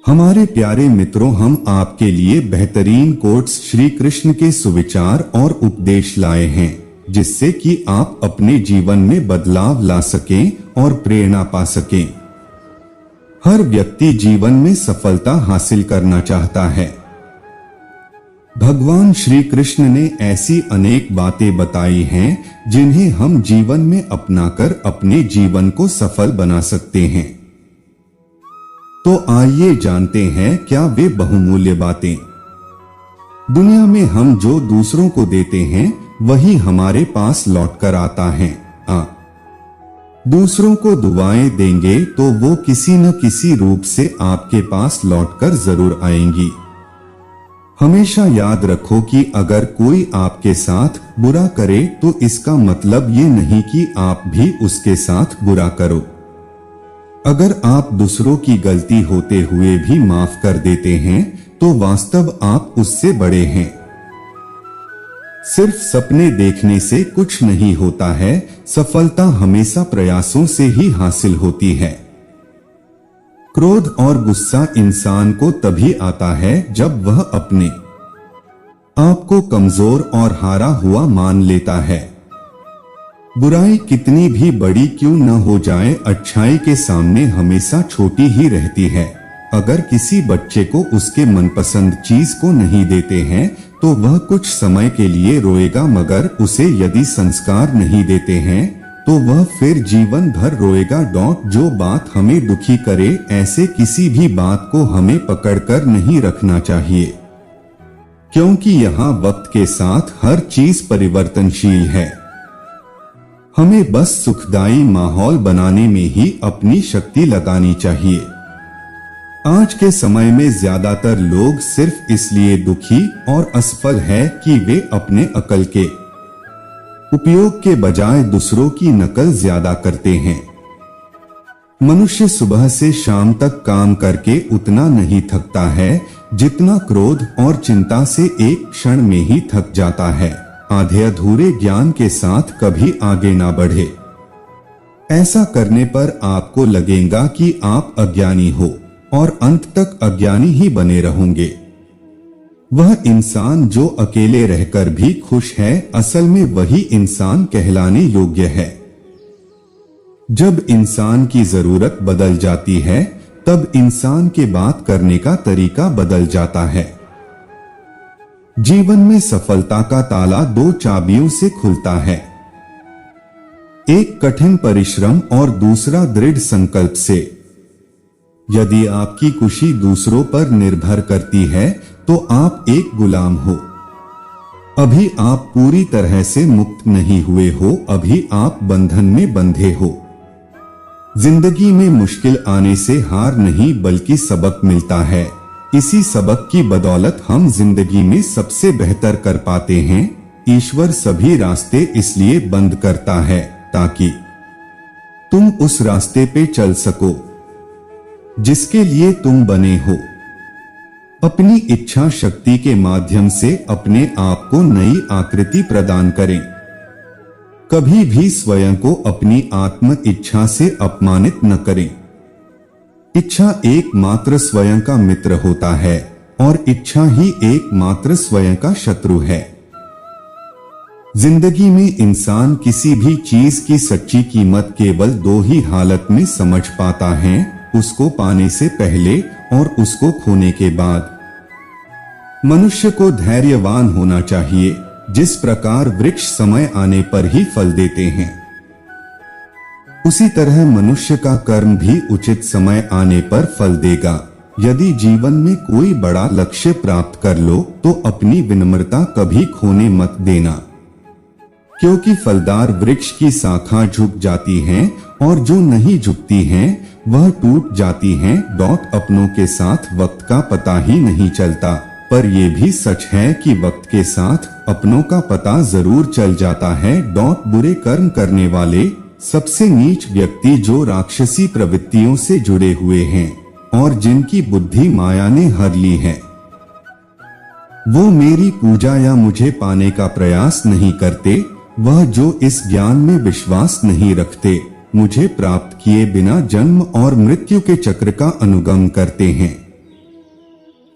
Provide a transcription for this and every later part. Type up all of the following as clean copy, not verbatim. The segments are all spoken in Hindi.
हमारे प्यारे मित्रों, हम आपके लिए बेहतरीन कोट्स श्री कृष्ण के सुविचार और उपदेश लाए हैं, जिससे कि आप अपने जीवन में बदलाव ला सकें और प्रेरणा पा सकें। हर व्यक्ति जीवन में सफलता हासिल करना चाहता है। भगवान श्री कृष्ण ने ऐसी अनेक बातें बताई हैं जिन्हें हम जीवन में अपनाकर अपने जीवन को सफल बना सकते हैं। तो आइए जानते हैं क्या वे बहुमूल्य बातें। दुनिया में हम जो दूसरों को देते हैं वही हमारे पास लौटकर आता है। दूसरों को दुआएं देंगे तो वो किसी न किसी रूप से आपके पास लौटकर जरूर आएंगी। हमेशा याद रखो कि अगर कोई आपके साथ बुरा करे तो इसका मतलब ये नहीं कि आप भी उसके साथ बुरा करो। अगर आप दूसरों की गलती होते हुए भी माफ कर देते हैं तो वास्तव आप उससे बड़े हैं। सिर्फ सपने देखने से कुछ नहीं होता है, सफलता हमेशा प्रयासों से ही हासिल होती है। क्रोध और गुस्सा इंसान को तभी आता है जब वह अपने आप को कमजोर और हारा हुआ मान लेता है। बुराई कितनी भी बड़ी क्यों न हो जाए, अच्छाई के सामने हमेशा छोटी ही रहती है। अगर किसी बच्चे को उसके मनपसंद चीज को नहीं देते हैं तो वह कुछ समय के लिए रोएगा, मगर उसे यदि संस्कार नहीं देते हैं तो वह फिर जीवन भर रोएगा। जो बात हमें दुखी करे, ऐसे किसी भी बात को हमें पकड़कर नहीं रखना चाहिए, क्योंकि यहाँ वक्त के साथ हर चीज परिवर्तनशील है। हमें बस सुखदायी माहौल बनाने में ही अपनी शक्ति लगानी चाहिए। आज के समय में ज्यादातर लोग सिर्फ इसलिए दुखी और असफल है कि वे अपने अकल के उपयोग के बजाय दूसरों की नकल ज्यादा करते हैं। मनुष्य सुबह से शाम तक काम करके उतना नहीं थकता है जितना क्रोध और चिंता से एक क्षण में ही थक जाता है। आधे अधूरे ज्ञान के साथ कभी आगे ना बढ़े। ऐसा करने पर आपको लगेगा कि आप अज्ञानी हो और अंत तक अज्ञानी ही बने रहोगे। वह इंसान जो अकेले रहकर भी खुश है, असल में वही इंसान कहलाने योग्य है। जब इंसान की जरूरत बदल जाती है तब इंसान के बात करने का तरीका बदल जाता है। जीवन में सफलता का ताला दो चाबियों से खुलता है, एक कठिन परिश्रम और दूसरा दृढ़ संकल्प से। यदि आपकी खुशी दूसरों पर निर्भर करती है तो आप एक गुलाम हो। अभी आप पूरी तरह से मुक्त नहीं हुए हो, अभी आप बंधन में बंधे हो। जिंदगी में मुश्किल आने से हार नहीं बल्कि सबक मिलता है। इसी सबक की बदौलत हम जिंदगी में सबसे बेहतर कर पाते हैं। ईश्वर सभी रास्ते इसलिए बंद करता है ताकि तुम उस रास्ते पे चल सको जिसके लिए तुम बने हो। अपनी इच्छा शक्ति के माध्यम से अपने आप को नई आकृति प्रदान करें। कभी भी स्वयं को अपनी आत्म इच्छा से अपमानित न करें। इच्छा एकमात्र स्वयं का मित्र होता है और इच्छा ही एकमात्र स्वयं का शत्रु है। जिंदगी में इंसान किसी भी चीज की सच्ची कीमत केवल दो ही हालत में समझ पाता है, उसको पाने से पहले और उसको खोने के बाद। मनुष्य को धैर्यवान होना चाहिए, जिस प्रकार वृक्ष समय आने पर ही फल देते हैं, उसी तरह मनुष्य का कर्म भी उचित समय आने पर फल देगा। यदि जीवन में कोई बड़ा लक्ष्य प्राप्त कर लो तो अपनी विनम्रता कभी खोने मत देना, क्योंकि फलदार वृक्ष की शाखा झुक जाती हैं और जो नहीं झुकती हैं वह टूट जाती हैं। अपनों के साथ वक्त का पता ही नहीं चलता, पर यह भी सच है कि वक्त के साथ अपनों का पता जरूर चल जाता है। बुरे कर्म करने वाले सबसे नीच व्यक्ति जो राक्षसी प्रवृत्तियों से जुड़े हुए हैं और जिनकी बुद्धि माया ने हर ली है, वो मेरी पूजा या मुझे पाने का प्रयास नहीं करते। वह जो इस ज्ञान में विश्वास नहीं रखते, मुझे प्राप्त किए बिना जन्म और मृत्यु के चक्र का अनुगम करते हैं।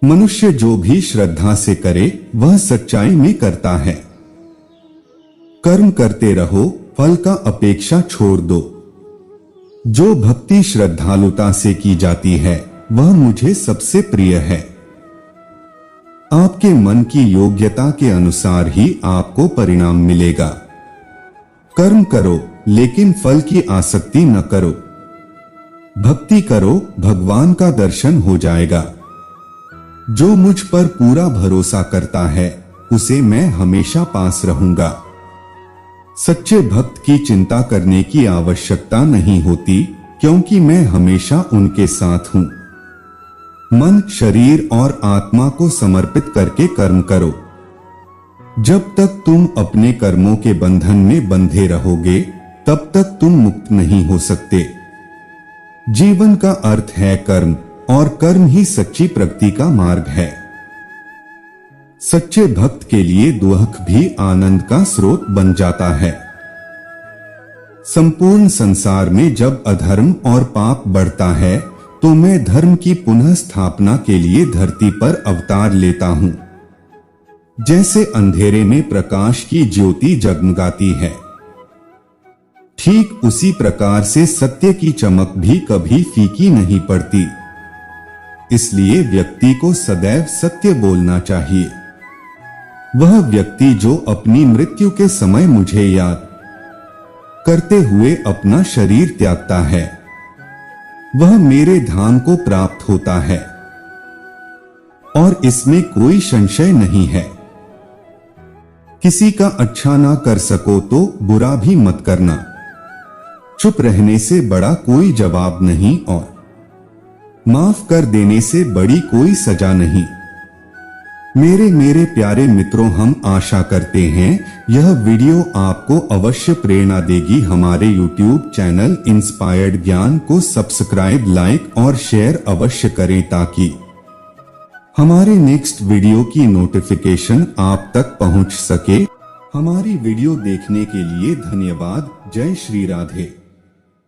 मनुष्य जो भी श्रद्धा से करे वह सच्चाई में करता है। कर्म करते रहो, फल का अपेक्षा छोड़ दो। जो भक्ति श्रद्धालुता से की जाती है वह मुझे सबसे प्रिय है। आपके मन की योग्यता के अनुसार ही आपको परिणाम मिलेगा। कर्म करो लेकिन फल की आसक्ति न करो। भक्ति करो, भगवान का दर्शन हो जाएगा। जो मुझ पर पूरा भरोसा करता है उसे मैं हमेशा पास रहूंगा। सच्चे भक्त की चिंता करने की आवश्यकता नहीं होती, क्योंकि मैं हमेशा उनके साथ हूं। मन, शरीर और आत्मा को समर्पित करके कर्म करो। जब तक तुम अपने कर्मों के बंधन में बंधे रहोगे तब तक तुम मुक्त नहीं हो सकते। जीवन का अर्थ है कर्म, और कर्म ही सच्ची प्रगति का मार्ग है। सच्चे भक्त के लिए दुख भी आनंद का स्रोत बन जाता है। संपूर्ण संसार में जब अधर्म और पाप बढ़ता है तो मैं धर्म की पुनः स्थापना के लिए धरती पर अवतार लेता हूं। जैसे अंधेरे में प्रकाश की ज्योति जगमगाती है, ठीक उसी प्रकार से सत्य की चमक भी कभी फीकी नहीं पड़ती। इसलिए व्यक्ति को सदैव सत्य बोलना चाहिए। वह व्यक्ति जो अपनी मृत्यु के समय मुझे याद करते हुए अपना शरीर त्यागता है वह मेरे धाम को प्राप्त होता है, और इसमें कोई संशय नहीं है। किसी का अच्छा ना कर सको तो बुरा भी मत करना। चुप रहने से बड़ा कोई जवाब नहीं, और माफ कर देने से बड़ी कोई सजा नहीं। मेरे प्यारे मित्रों, हम आशा करते हैं यह वीडियो आपको अवश्य प्रेरणा देगी। हमारे YouTube चैनल इंस्पायर्ड ज्ञान को सब्सक्राइब, लाइक और शेयर अवश्य करें ताकि हमारे नेक्स्ट वीडियो की नोटिफिकेशन आप तक पहुंच सके। हमारी वीडियो देखने के लिए धन्यवाद। जय श्री राधे।